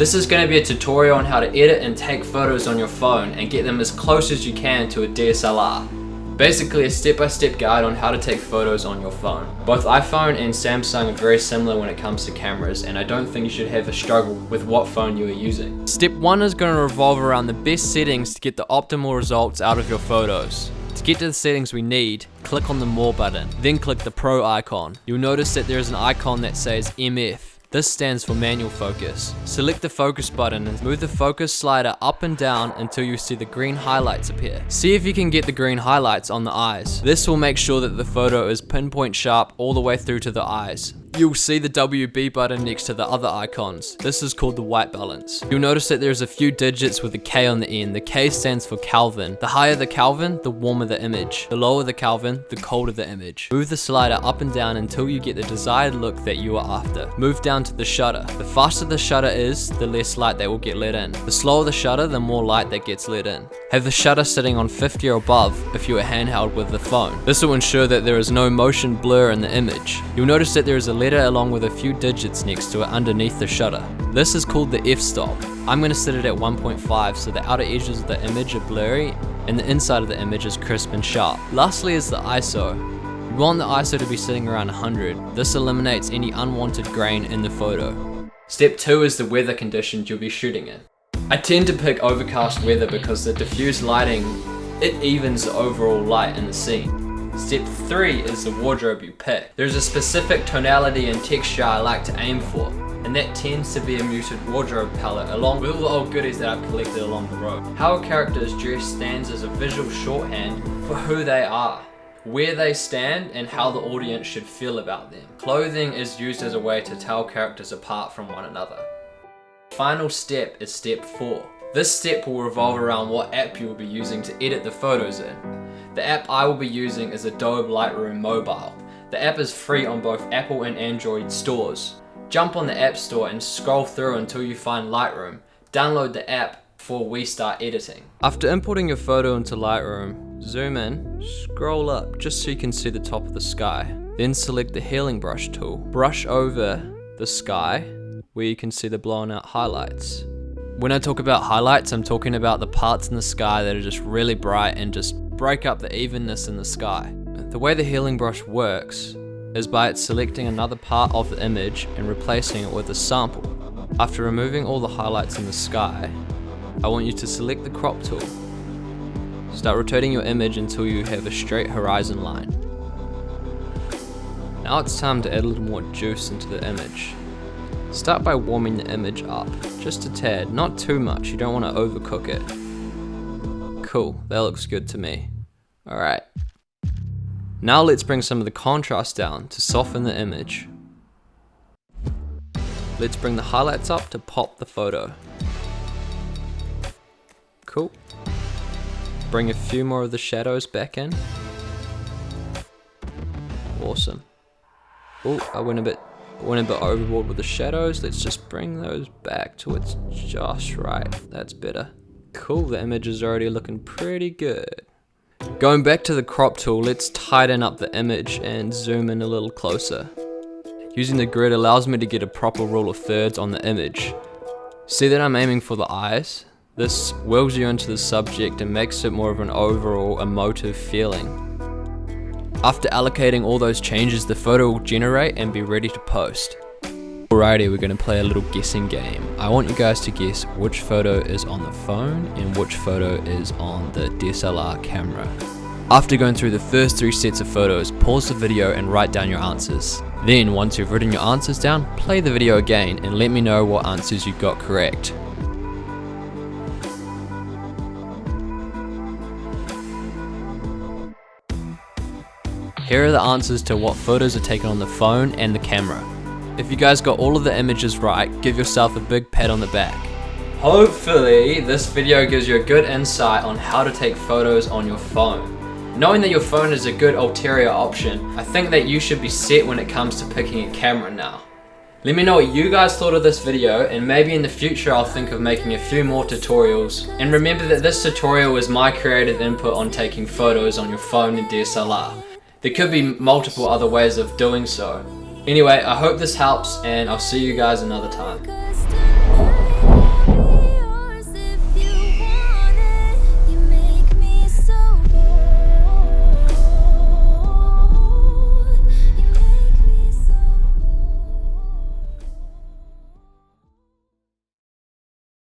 This is going to be a tutorial on how to edit and take photos on your phone and get them as close as you can to a DSLR. Basically a step-by-step guide on how to take photos on your phone. Both iPhone and Samsung are very similar when it comes to cameras, and I don't think you should have a struggle with what phone you are using. Step 1 is going to revolve around the best settings to get the optimal results out of your photos. To get to the settings we need, click on the More button, then click the Pro icon. You'll notice that there is an icon that says MF. This stands for manual focus. Select the focus button and move the focus slider up and down until you see the green highlights appear. See if you can get the green highlights on the eyes. This will make sure that the photo is pinpoint sharp all the way through to the eyes. You'll see the WB button next to the other icons. This is called the white balance. You'll notice that there's a few digits with a K on the end. The K stands for Kelvin. The higher the Kelvin, the warmer the image. The lower the Kelvin, the colder the image. Move the slider up and down until you get the desired look that you are after. Move down to the shutter. The faster the shutter is, the less light that will get let in. The slower the shutter, the more light that gets let in. Have the shutter sitting on 50 or above if you are handheld with the phone. This will ensure that there is no motion blur in the image. You'll notice that there is a letter along with a few digits next to it underneath the shutter. This is called the f-stop. I'm going to set it at 1.5 so the outer edges of the image are blurry and the inside of the image is crisp and sharp. Lastly is the ISO. You want the ISO to be sitting around 100. This eliminates any unwanted grain in the photo. Step 2 is the weather conditions you'll be shooting in. I tend to pick overcast weather because the diffused lighting, it evens the overall light in the scene. Step 3 is the wardrobe you pick. There's a specific tonality and texture I like to aim for, and that tends to be a muted wardrobe palette along with all the old goodies that I've collected along the road. How a character is dressed stands as a visual shorthand for who they are, where they stand, and how the audience should feel about them. Clothing is used as a way to tell characters apart from one another. Final step is step 4. This step will revolve around what app you will be using to edit the photos in. The app I will be using is Adobe Lightroom Mobile. The app is free on both Apple and Android stores. Jump on the App Store and scroll through until you find Lightroom. Download the app before we start editing. After importing your photo into Lightroom, zoom in, scroll up just so you can see the top of the sky. Then select the healing brush tool. Brush over the sky where you can see the blown out highlights. When I talk about highlights, I'm talking about the parts in the sky that are just really bright and just break up the evenness in the sky. The way the healing brush works is by it selecting another part of the image and replacing it with a sample. After removing all the highlights in the sky, I want you to select the crop tool. Start rotating your image until you have a straight horizon line. Now it's time to add a little more juice into the image. Start by warming the image up, just a tad, not too much, you don't want to overcook it. Cool, that looks good to me. Alright. Now let's bring some of the contrast down to soften the image. Let's bring the highlights up to pop the photo. Cool. Bring a few more of the shadows back in. Awesome. Oh, I went a bit overboard with the shadows. Let's just bring those back to it's just right. That's better. Cool, the image is already looking pretty good. Going back to the crop tool, let's tighten up the image and zoom in a little closer. Using the grid allows me to get a proper rule of thirds on the image. See that I'm aiming for the eyes? This wills you into the subject and makes it more of an overall emotive feeling. After allocating all those changes, the photo will generate and be ready to post. Alrighty, we're going to play a little guessing game. I want you guys to guess which photo is on the phone and which photo is on the DSLR camera. After going through the first 3 sets of photos, pause the video and write down your answers. Then, once you've written your answers down, play the video again and let me know what answers you got correct. Here are the answers to what photos are taken on the phone and the camera. If you guys got all of the images right, give yourself a big pat on the back. Hopefully, this video gives you a good insight on how to take photos on your phone. Knowing that your phone is a good ulterior option, I think that you should be set when it comes to picking a camera now. Let me know what you guys thought of this video, and maybe in the future I'll think of making a few more tutorials. And remember that this tutorial is my creative input on taking photos on your phone and DSLR. There could be multiple other ways of doing so. Anyway, I hope this helps, and I'll see you guys another time.